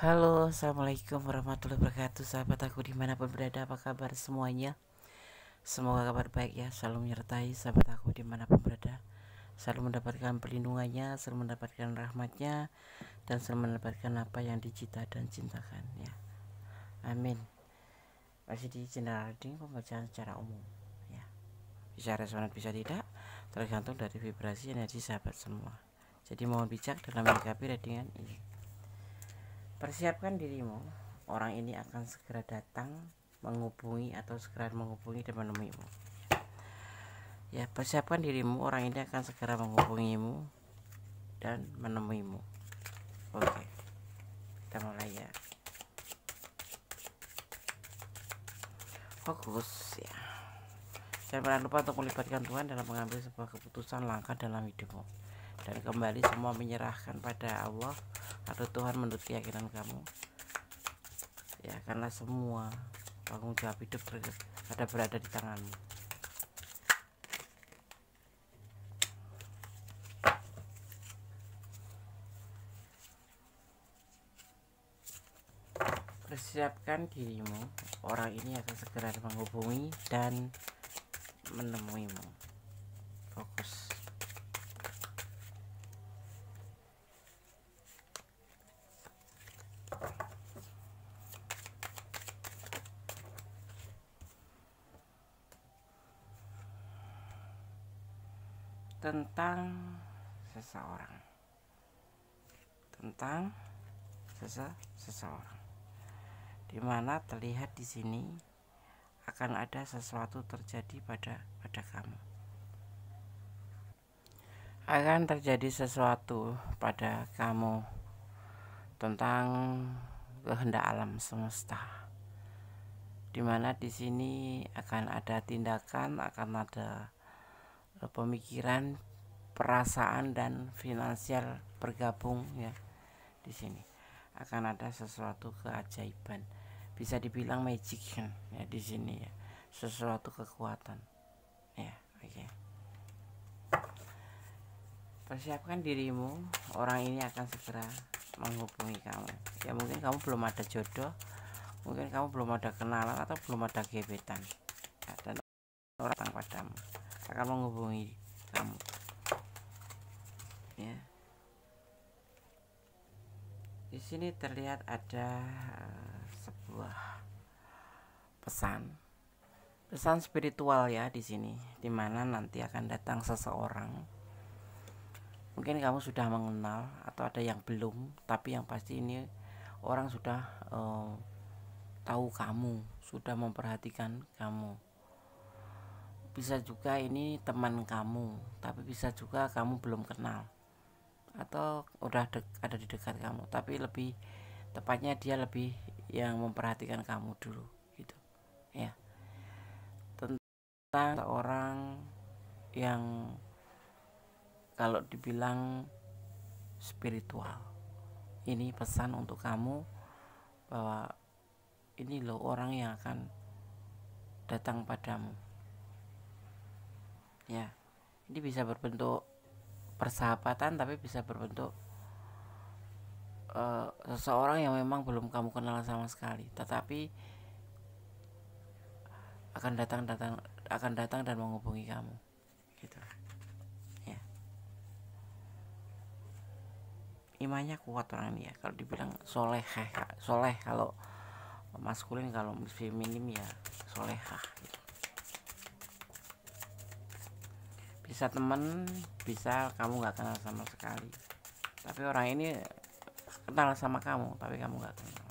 Halo, assalamualaikum warahmatullahi wabarakatuh. Sahabat aku dimanapun berada, apa kabar semuanya? Semoga kabar baik ya, selalu menyertai sahabat aku dimanapun berada, selalu mendapatkan perlindungannya, selalu mendapatkan rahmatnya, dan selalu mendapatkan apa yang dicita dan cintakan ya. Amin. Masih di channel reading pembacaan secara umum ya. Bisa resonan bisa tidak, tergantung dari vibrasi energi sahabat semua. Jadi mohon bijak dalam menyikapi readingan ini. Persiapkan dirimu, orang ini akan segera datang, menghubungi atau segera menghubungi dan menemuimu. Ya, persiapkan dirimu, orang ini akan segera menghubungimu dan menemuimu. Oke, kita mulai ya. Fokus ya. Jangan pernah lupa untuk melibatkan Tuhan dalam mengambil sebuah keputusan langkah dalam hidupmu. Dan kembali semua menyerahkan pada Allah atau Tuhan menurut keyakinan kamu. Ya, karena semua tanggung jawab hidup berada di tanganmu. Persiapkan dirimu, orang ini akan segera menghubungi dan menemuimu. Fokus. Tentang seseorang. Tentang seseorang. Dimana terlihat di sini akan ada sesuatu terjadi pada kamu. Akan terjadi sesuatu pada kamu tentang kehendak alam semesta. Dimana di sini akan ada tindakan, akan ada pemikiran, perasaan dan finansial bergabung ya. Di sini akan ada sesuatu keajaiban, bisa dibilang magic kan ya di sini ya, sesuatu kekuatan ya. Oke. Persiapkan dirimu, orang ini akan segera menghubungi kamu. Ya mungkin kamu belum ada jodoh, mungkin kamu belum ada kenalan atau belum ada gebetan ya, dan orang datang padamu akan menghubungi kamu ya. Di sini terlihat ada sebuah pesan spiritual ya di sini, dimana nanti akan datang seseorang. Mungkin kamu sudah mengenal atau ada yang belum, tapi yang pasti ini orang sudah tahu kamu, sudah memperhatikan kamu. Bisa juga ini teman kamu, tapi bisa juga kamu belum kenal atau udah ada di dekat kamu, tapi lebih tepatnya dia lebih yang memperhatikan kamu dulu gitu ya. Tentang seorang yang kalau dibilang spiritual, ini pesan untuk kamu bahwa ini loh orang yang akan datang padamu ya. Ini bisa berbentuk persahabatan, tapi bisa berbentuk seseorang yang memang belum kamu kenal sama sekali, tetapi akan datang dan menghubungi kamu gitu ya. Imannya kuat orang ini ya, kalau dibilang soleh kalau maskulin, kalau feminim ya solehah gitu. Bisa temen, bisa kamu nggak kenal sama sekali, tapi orang ini kenal sama kamu tapi kamu nggak kenal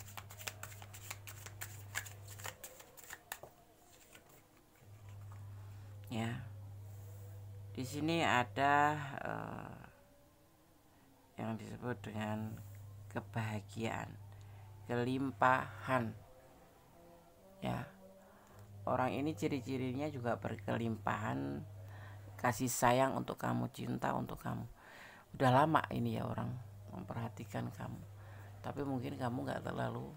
ya. Di sini ada yang disebut dengan kebahagiaan, kelimpahan ya. Orang ini ciri-cirinya juga berkelimpahan kasih sayang untuk kamu, cinta untuk kamu. Udah lama ini ya orang memperhatikan kamu, tapi mungkin kamu nggak terlalu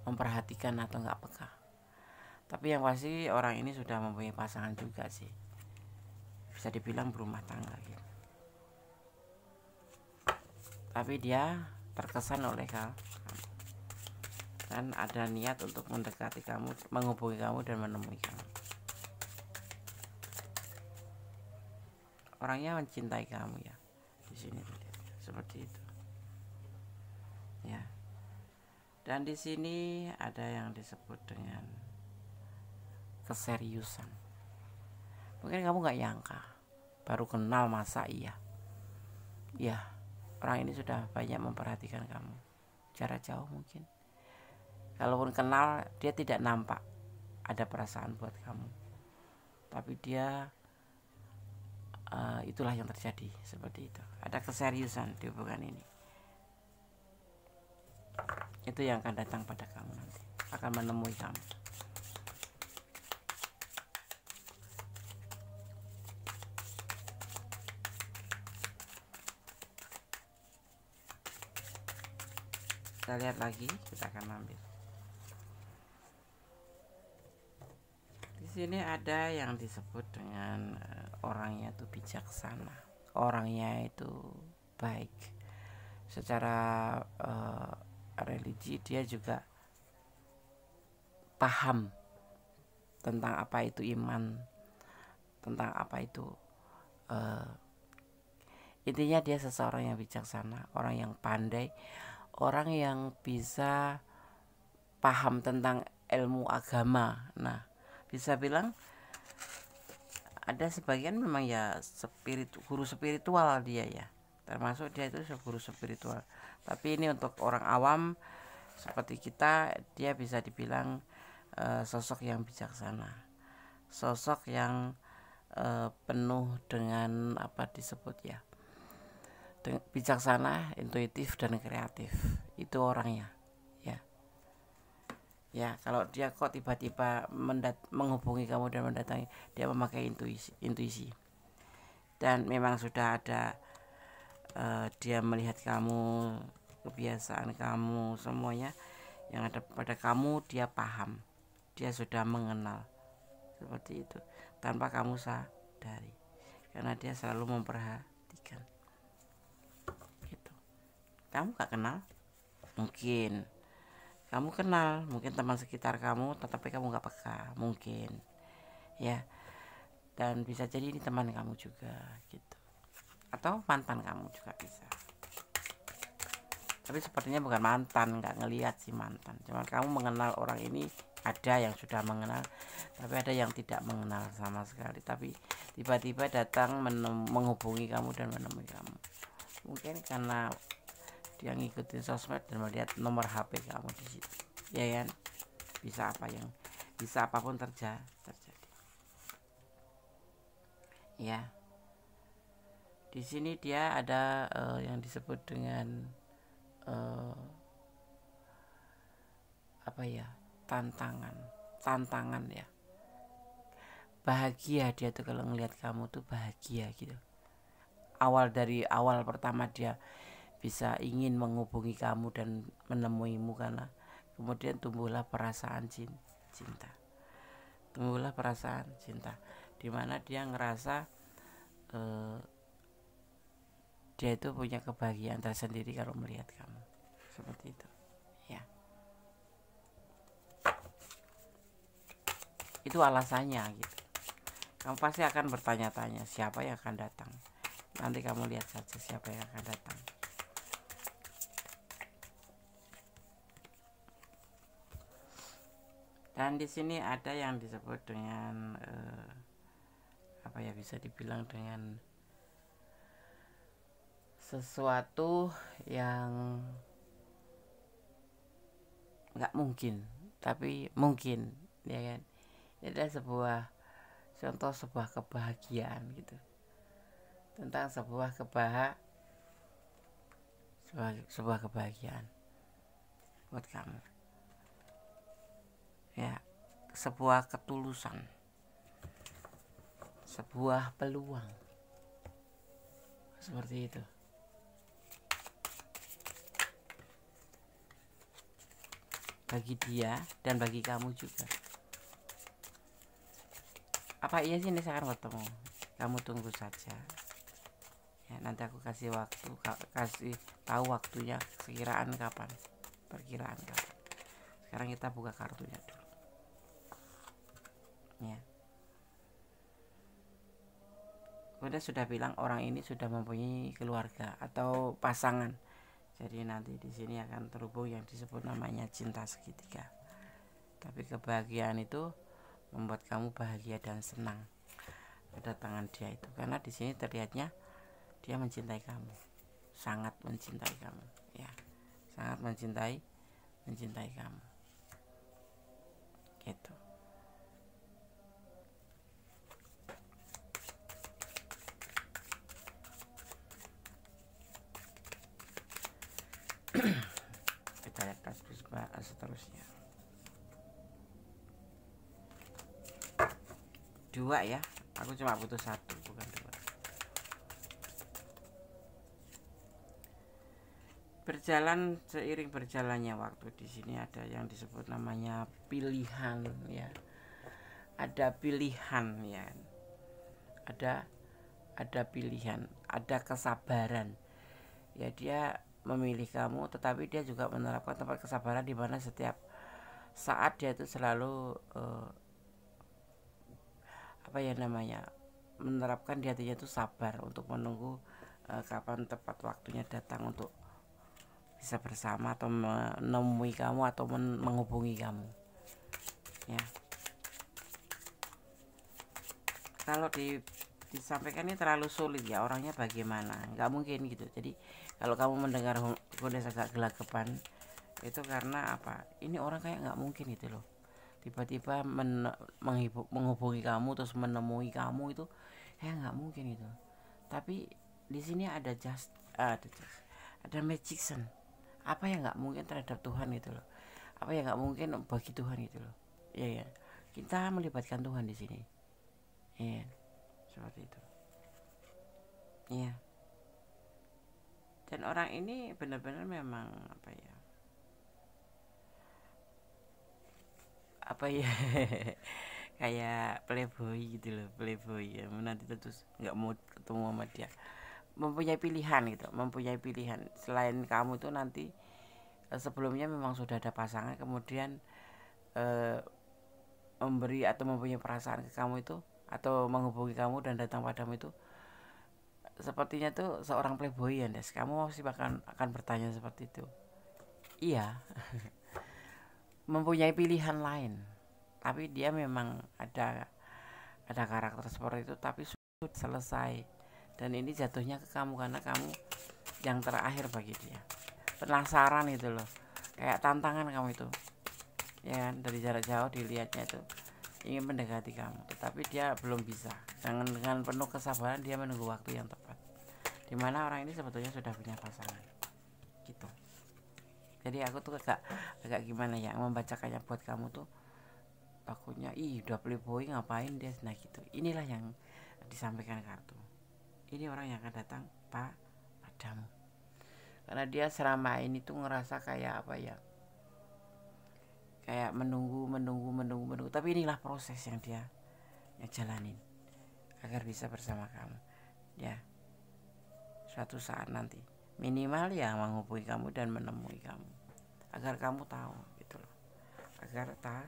memperhatikan atau nggak peka. Tapi yang pasti orang ini sudah mempunyai pasangan juga sih, bisa dibilang berumah tangga gitu. tapi dia terkesan oleh kamu dan ada niat untuk mendekati kamu, menghubungi kamu dan menemui kamu. Orangnya mencintai kamu ya, di sini seperti itu ya. Dan di sini ada yang disebut dengan keseriusan. Mungkin kamu nggak nyangka, baru kenal masa iya. Ya, orang ini sudah banyak memperhatikan kamu jarak jauh mungkin. Kalaupun kenal, dia tidak nampak ada perasaan buat kamu, tapi dia itulah yang terjadi seperti itu. Ada keseriusan di hubungan ini. Itu yang akan datang pada kamu nanti, akan menemui kamu. Kita lihat lagi, kita akan ambil. Di sini ada yang disebut dengan orangnya itu bijaksana, orangnya itu baik. Secara religi dia juga paham tentang apa itu iman, tentang apa itu intinya dia seseorang yang bijaksana, orang yang pandai, orang yang bisa paham tentang ilmu agama. Nah, bisa bilang ada sebagian memang ya guru spiritual dia ya, termasuk dia itu guru spiritual. Tapi ini untuk orang awam seperti kita, dia bisa dibilang sosok yang bijaksana, sosok yang penuh dengan apa disebut ya, bijaksana, intuitif dan kreatif. Itu orangnya ya. Ya, kalau dia kok tiba-tiba menghubungi kamu dan mendatangi, dia memakai intuisi. Dan memang sudah ada dia melihat kamu, kebiasaan kamu, semuanya yang ada pada kamu dia paham. Dia sudah mengenal seperti itu tanpa kamu sadari, karena dia selalu memperhatikan. Gitu. Kamu gak kenal? Mungkin kamu kenal, mungkin teman sekitar kamu, tetapi kamu gak peka, mungkin ya. Dan bisa jadi ini teman kamu juga gitu, atau mantan kamu juga bisa. Tapi sepertinya bukan mantan, nggak ngelihat sih mantan, cuma kamu mengenal orang ini. Ada yang sudah mengenal, tapi ada yang tidak mengenal sama sekali, tapi tiba-tiba datang menghubungi kamu dan menemui kamu. Mungkin karena dia ngikutin sosmed dan melihat nomor HP kamu di situ, ya kan? Bisa apapun terjadi. Ya, di sini dia ada yang disebut dengan apa ya, tantangan ya. Bahagia dia tuh kalau ngelihat kamu tuh bahagia gitu. Dari awal pertama dia bisa ingin menghubungi kamu dan menemuimu, karena kemudian tumbuhlah perasaan cinta. Tumbuhlah perasaan cinta, dimana dia ngerasa dia itu punya kebahagiaan tersendiri kalau melihat kamu seperti itu ya. Itu alasannya gitu. Kamu pasti akan bertanya-tanya siapa yang akan datang. Nanti kamu lihat saja siapa yang akan datang. Dan di sini ada yang disebut dengan apa ya, bisa dibilang dengan sesuatu yang nggak mungkin tapi mungkin, ya kan? Ini ada sebuah kebahagiaan gitu, tentang sebuah kebahagiaan buat kamu ya, sebuah ketulusan, sebuah peluang seperti itu. Bagi dia dan bagi kamu juga. Apa iya sih ini saya akan bertemu? Kamu tunggu saja. Ya, nanti aku kasih waktu, kasih tahu waktunya perkiraan kapan. Sekarang kita buka kartunya dulu. Ya. Udah sudah bilang orang ini sudah mempunyai keluarga atau pasangan. Jadi nanti di sini akan terhubung yang disebut namanya cinta segitiga. Tapi kebahagiaan itu membuat kamu bahagia dan senang kedatangan dia itu, karena di sini terlihatnya dia mencintai kamu, sangat mencintai kamu, ya, sangat mencintai kamu, gitu. Kita lihat kasus seterusnya. 2 ya, aku cuma butuh 1 bukan 2. Berjalan seiring berjalannya waktu, di sini ada yang disebut namanya pilihan, ya. Ada pilihan, ya. Ada pilihan, ada kesabaran. Ya, dia memilih kamu, tetapi dia juga menerapkan tempat kesabaran di mana setiap saat dia itu selalu menerapkan di hatinya itu sabar untuk menunggu kapan tepat waktunya datang untuk bisa bersama atau menemui kamu atau menghubungi kamu, ya. Kalau disampaikan ini terlalu sulit, ya, orangnya bagaimana, nggak mungkin gitu. Jadi kalau kamu mendengar Godes agak gelagapan, itu karena apa? Ini orang kayak nggak mungkin itu loh, tiba-tiba menghubungi kamu terus menemui kamu, itu nggak mungkin itu. Tapi di sini ada magician. Apa yang nggak mungkin terhadap Tuhan itu loh, apa yang nggak mungkin bagi Tuhan itu loh, ya, ya. Kita melibatkan Tuhan di sini, ya, seperti itu, ya. Dan orang ini benar-benar memang kayak playboy gitu loh, playboy, ya. Nanti terus nggak mau ketemu sama dia, mempunyai pilihan selain kamu itu nanti. Sebelumnya memang sudah ada pasangan, kemudian memberi atau mempunyai perasaan ke kamu itu, atau menghubungi kamu dan datang padamu itu, sepertinya tuh seorang playboy, ya, Des. Kamu masih akan bertanya seperti itu. Iya. Mempunyai pilihan lain, tapi dia memang ada karakter seperti itu, tapi sudah selesai. Dan ini jatuhnya ke kamu karena kamu yang terakhir bagi dia. Penasaran itu loh, kayak tantangan kamu itu, ya kan? Dari jarak jauh dilihatnya itu ingin mendekati kamu, tetapi dia belum bisa. Dengan penuh kesabaran dia menunggu waktu yang tepat, dimana orang ini sebetulnya sudah punya pasangan, gitu. Jadi aku tuh agak gimana ya membacakannya buat kamu tuh, takutnya udah playboy ngapain dia, nah gitu. Inilah yang disampaikan kartu. Ini orang yang akan datang padamu, karena dia selama ini tuh ngerasa kayak kayak menunggu, tapi inilah proses yang dia jalanin agar bisa bersama kamu, ya. Suatu saat nanti minimal ya menghubungi kamu dan menemui kamu, agar kamu tahu gitu loh, agar tahu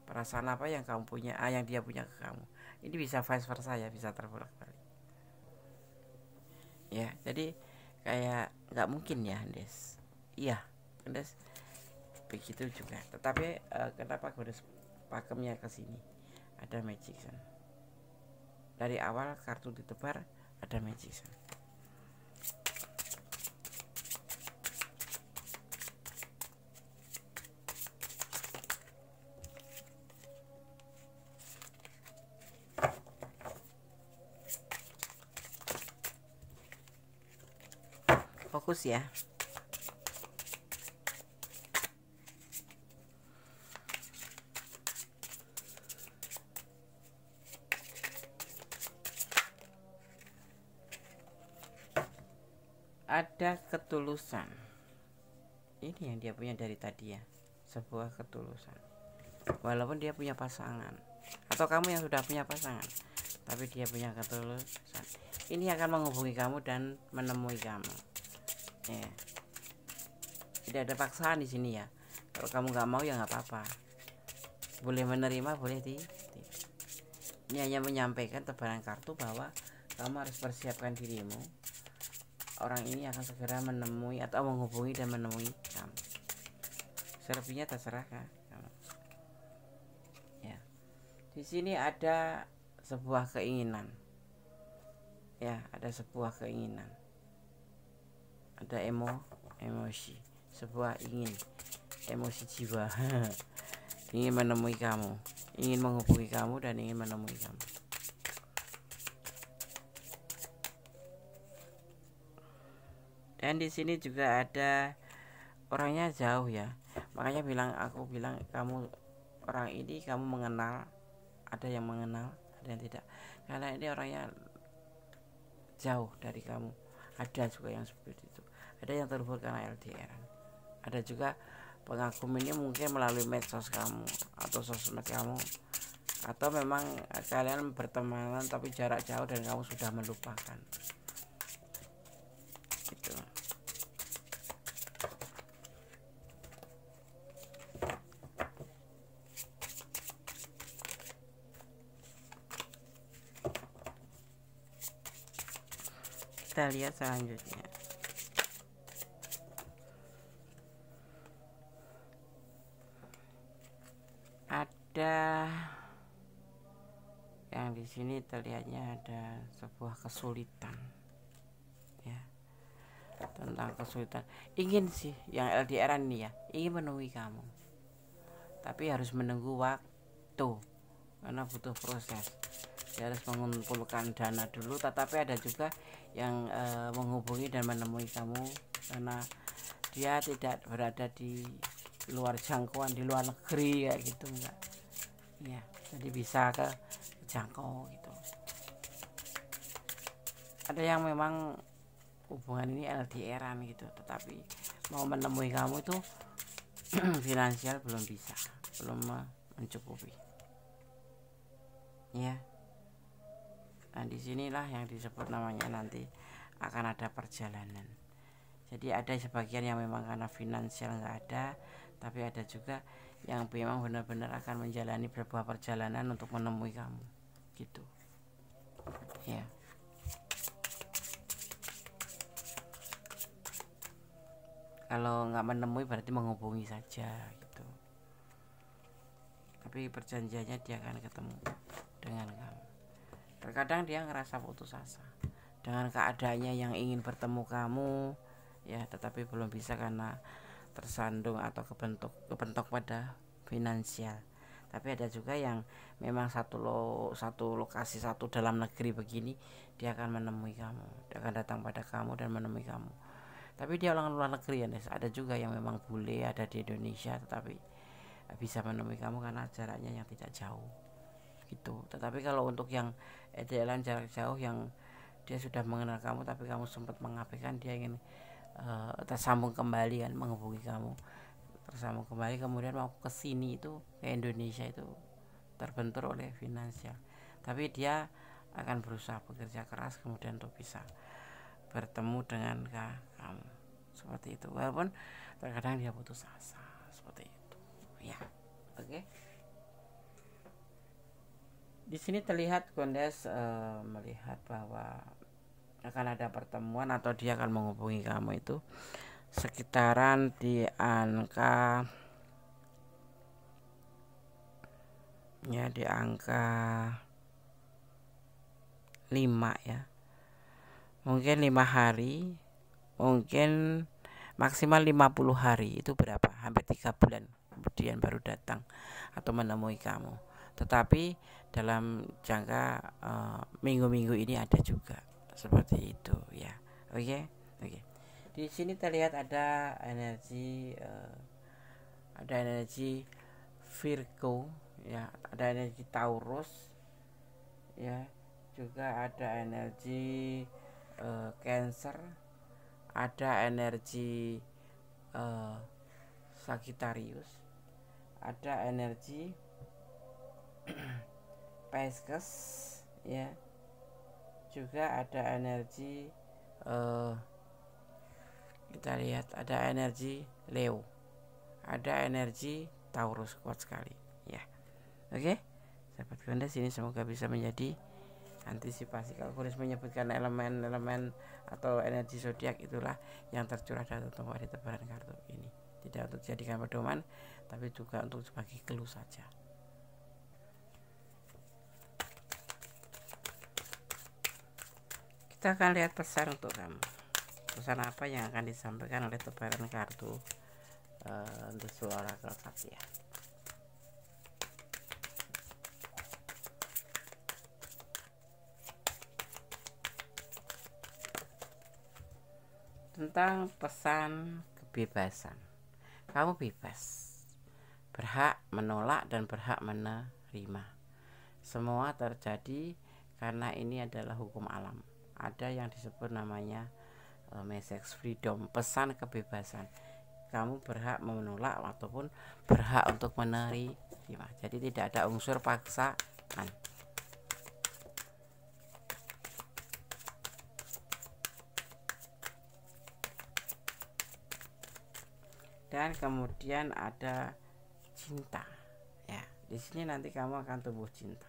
perasaan apa yang kamu punya, yang dia punya ke kamu. Ini bisa vice versa, ya, bisa terbolak-balik, ya. Jadi kayak nggak mungkin, ya, Des. Iya, Des, begitu juga. Tetapi kenapa gue pakemnya ke sini? Ada magician. Dari awal kartu ditebar ada magician. Fokus, ya. Ada ketulusan. Ini yang dia punya dari tadi, ya, sebuah ketulusan. Walaupun dia punya pasangan, atau kamu yang sudah punya pasangan, tapi dia punya ketulusan. ini akan menghubungi kamu dan menemui kamu. Ya. Tidak ada paksaan di sini ya. Kalau kamu nggak mau ya nggak apa-apa. Boleh menerima, boleh tidak. Ini hanya menyampaikan tebaran kartu bahwa kamu harus persiapkan dirimu. Orang ini akan segera menemui atau menghubungi dan menemui kamu. Selebihnya terserah kan. Ya. Di sini ada sebuah keinginan. Ya, ada sebuah keinginan. Ada emosi, sebuah emosi jiwa. Ingin menemui kamu, ingin menghubungi kamu dan ingin menemui kamu. Dan di sini juga ada orangnya jauh ya. Makanya aku bilang kamu orang ini kamu mengenal, ada yang mengenal, ada yang tidak. Karena ini orangnya jauh dari kamu. Ada juga yang seperti itu. Ada yang terhubung karena LDR. Ada juga pengagum ini mungkin melalui medsos kamu atau sosmed kamu, atau memang kalian bertemanan tapi jarak jauh dan kamu sudah melupakan. Gitu. Kita lihat selanjutnya. Ada yang di sini terlihatnya ada sebuah kesulitan ya, tentang kesulitan. Ingin sih yang LDRan nih ya, ingin menemui kamu, tapi harus menunggu waktu karena butuh proses. Dia harus mengumpulkan dana dulu, tetapi ada juga yang menghubungi dan menemui kamu karena dia tidak berada di luar jangkauan, di luar negeri kayak gitu, enggak ya, jadi bisa ke jangkau gitu. Ada yang memang hubungan ini LDRan gitu, tetapi mau menemui kamu itu finansial belum bisa, belum mencukupi ya. Nah disinilah yang disebut namanya nanti akan ada perjalanan. Jadi ada sebagian yang memang karena finansial nggak ada, tapi ada juga yang memang benar-benar akan menjalani sebuah perjalanan untuk menemui kamu gitu ya. Kalau nggak menemui berarti menghubungi saja gitu, tapi perjanjiannya dia akan ketemu dengan kamu. Terkadang dia ngerasa putus asa dengan keadaannya yang ingin bertemu kamu ya, tetapi belum bisa karena tersandung atau kebentuk pada finansial. Tapi ada juga yang memang satu lokasi, satu dalam negeri begini, dia akan menemui kamu, dia akan datang pada kamu dan menemui kamu. Tapi dia orang luar negeri ya, ada juga yang memang bule ada di Indonesia tetapi bisa menemui kamu karena jaraknya yang tidak jauh gitu. Tetapi kalau untuk yang jalan jarak jauh yang dia sudah mengenal kamu tapi kamu sempat mengabaikan, dia ingin tersambung kembali kan, menghubungi kamu, tersambung kembali, kemudian mau ke sini itu ke Indonesia itu terbentur oleh finansial. Tapi dia akan berusaha bekerja keras kemudian untuk bisa bertemu dengan kamu seperti itu, walaupun terkadang dia putus asa seperti itu ya. Oke. Di sini terlihat Gondes melihat bahwa akan ada pertemuan atau dia akan menghubungi kamu itu sekitaran di angka ya, di angka 5 ya. Mungkin 5 hari, mungkin maksimal 50 hari, itu berapa? Hampir 3 bulan kemudian baru datang atau menemui kamu. Tetapi dalam jangka minggu-minggu ini ada juga seperti itu ya. Oke. Di sini terlihat ada energi Virgo ya, ada energi Taurus ya, juga ada energi Cancer, ada energi Sagittarius, ada energi Pisces ya, juga ada energi kita lihat ada energi Leo, ada energi Taurus, kuat sekali ya. Oke, sahabat Gondes, ini semoga bisa menjadi antisipasi. Kalau Gondes menyebutkan elemen-elemen atau energi zodiak, itulah yang tercurah dalam tombol di tebaran kartu ini. Tidak untuk dijadikan pedoman, tapi juga untuk sebagai clue saja. Kita akan lihat pesan untuk kamu. Pesan apa yang akan disampaikan oleh tebaran kartu untuk seluruh oracle card ya. Tentang pesan kebebasan. Kamu bebas, berhak menolak dan berhak menerima. Semua terjadi karena ini adalah hukum alam. Ada yang disebut namanya message freedom, pesan kebebasan. Kamu berhak menolak ataupun berhak untuk menerima. Jadi tidak ada unsur paksaan. Dan kemudian ada cinta. Ya, di sini nanti kamu akan tumbuh cinta.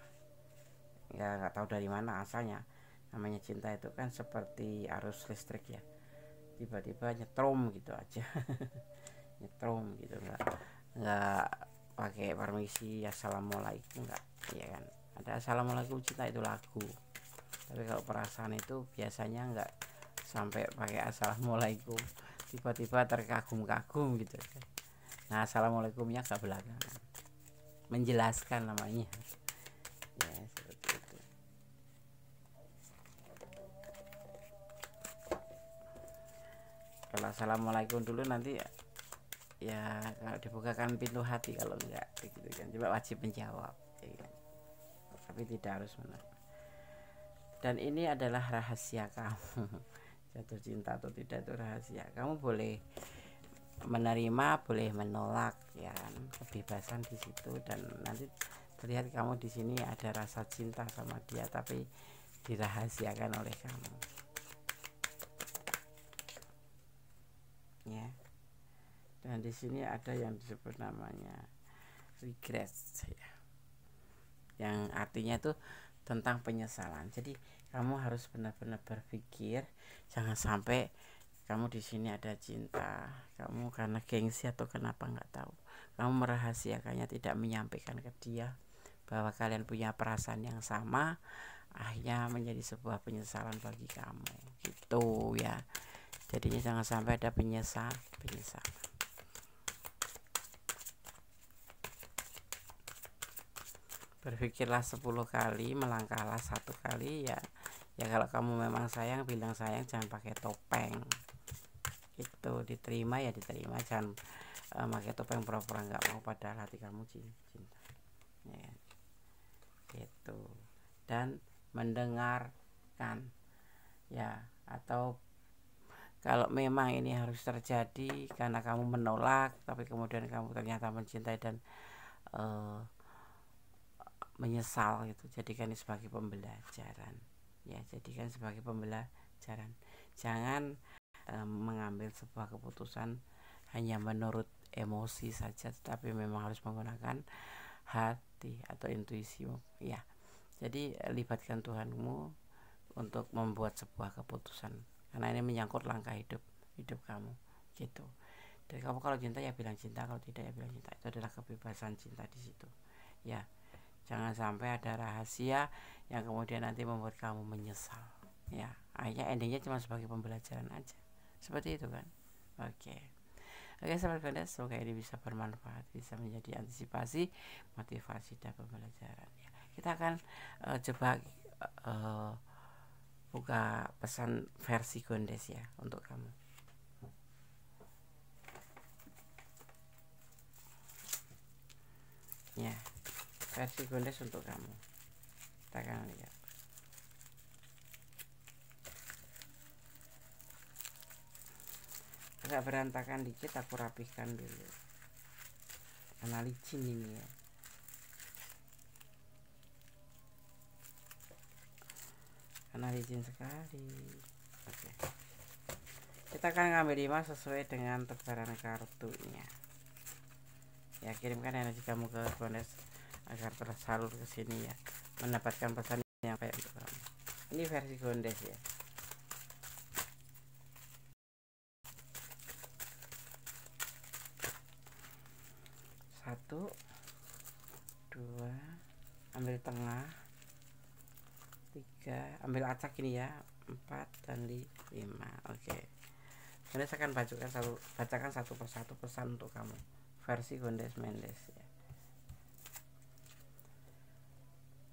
Ya, nggak tahu dari mana asalnya. Namanya cinta itu kan seperti arus listrik ya. Tiba-tiba nyetrum gitu aja. Nyetrum gitu, nggak pakai permisi assalamualaikum, nggak, ya kan. Ada assalamualaikum cinta itu lagu, tapi kalau perasaan itu biasanya nggak sampai pakai assalamualaikum, tiba-tiba terkagum-kagum gitu. Nah, assalamualaikumnya ke belakang, menjelaskan namanya ya, seperti itu. Kalau assalamualaikum dulu nanti ya, kalau dibukakan pintu hati, kalau enggak gitu kan, coba wajib menjawab ya kan? Tapi tidak harus benar. Dan ini adalah rahasia kamu. Jatuh cinta atau tidak itu rahasia. Kamu boleh menerima, boleh menolak ya kan? Kebebasan di situ. Dan nanti terlihat kamu di sini ada rasa cinta sama dia, tapi dirahasiakan oleh kamu ya. Dan di sini ada yang disebut namanya regret ya, yang artinya itu tentang penyesalan. Jadi kamu harus benar-benar berpikir, jangan sampai kamu di sini ada cinta, kamu karena gengsi atau kenapa nggak tahu, kamu merahasiakannya, tidak menyampaikan ke dia bahwa kalian punya perasaan yang sama, akhirnya menjadi sebuah penyesalan bagi kamu gitu ya. Jadinya jangan sampai ada penyesalan. Berpikirlah 10 kali, melangkahlah 1 kali ya. Ya kalau kamu memang sayang, bilang sayang, jangan pakai topeng. Itu diterima ya diterima, jangan pakai topeng pura-pura nggak mau padahal hati kamu cinta. Ya. Gitu. Dan mendengarkan ya, atau kalau memang ini harus terjadi karena kamu menolak, tapi kemudian kamu ternyata mencintai dan menyesal gitu, jadikan ini sebagai pembelajaran ya, jadikan sebagai pembelajaran. Jangan mengambil sebuah keputusan hanya menurut emosi saja, tetapi memang harus menggunakan hati atau intuisi ya. Jadi libatkan Tuhanmu untuk membuat sebuah keputusan, karena ini menyangkut langkah hidup kamu gitu. Jadi kamu kalau cinta ya bilang cinta, kalau tidak ya bilang cinta. Itu adalah kebebasan cinta di situ ya. Jangan sampai ada rahasia yang kemudian nanti membuat kamu menyesal ya. Akhirnya endingnya cuma sebagai pembelajaran aja, seperti itu kan. Oke, sahabat Gondes, semoga ini bisa bermanfaat, bisa menjadi antisipasi, motivasi, dan pembelajaran ya. Kita akan coba buka pesan versi Gondes ya untuk kamu ya. Versi Gondes untuk kamu, kita akan lihat. Agak berantakan dikit, aku rapihkan dulu karena licin ini ya. karena licin sekali. Oke, kita akan ngambil 5 sesuai dengan tebaran kartunya. Ya, kirimkan energi kamu ke Gondes agar tersalur ke sini ya, mendapatkan pesan yang baik untuk kamu. Ini versi Gondes ya. Satu, dua, ambil tengah, 3, ambil acak ini ya, 4 dan 5. Oke. Gondes akan bacakan satu persatu pesan untuk kamu versi Gondes Mendes ya.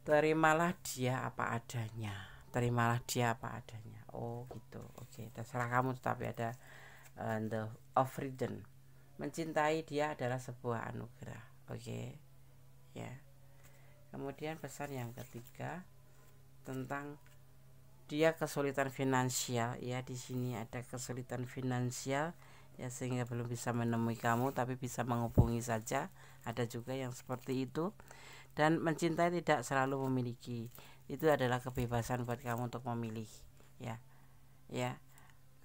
Terimalah dia apa adanya. Terimalah dia apa adanya. Oh gitu. Oke, terserah kamu, tetapi ada the of freedom. Mencintai dia adalah sebuah anugerah. Oke. Ya. Kemudian pesan yang ketiga tentang dia kesulitan finansial ya, di sini ada kesulitan finansial ya, sehingga belum bisa menemui kamu, tapi bisa menghubungi saja. Ada juga yang seperti itu. Dan mencintai tidak selalu memiliki, itu adalah kebebasan buat kamu untuk memilih ya. Ya,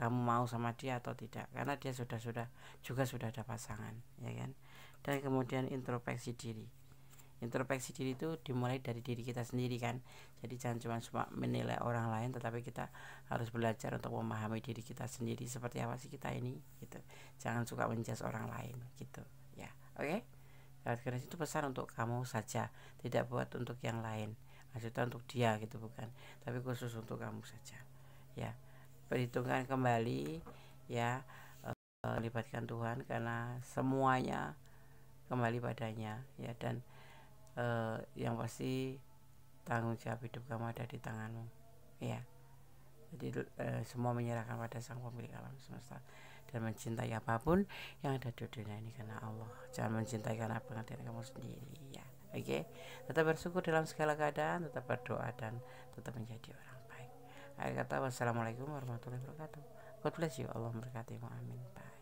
kamu mau sama dia atau tidak, karena dia sudah ada pasangan ya kan. Dan kemudian introspeksi diri. Introspeksi diri itu dimulai dari diri kita sendiri kan. Jadi jangan cuma menilai orang lain, tetapi kita harus belajar untuk memahami diri kita sendiri, seperti apa sih kita ini gitu. Jangan suka menjudge orang lain gitu ya. Oke. Karena itu pesan untuk kamu saja, tidak buat untuk yang lain. Maksudnya untuk dia gitu bukan, tapi khusus untuk kamu saja ya. Perhitungkan kembali ya, libatkan Tuhan karena semuanya kembali padanya ya. Dan yang pasti tanggung jawab hidup kamu ada di tanganmu ya. Jadi semua menyerahkan pada Sang Pemilik alam semesta, dan mencintai apapun yang ada di dunia ini karena Allah. Jangan mencintai karena pengertian kamu sendiri ya. Oke. Tetap bersyukur dalam segala keadaan, tetap berdoa, dan tetap menjadi orang baik. Akhir kata, wassalamualaikum warahmatullahi wabarakatuh. God bless you. Allah memberkatimu. Amin. Bye.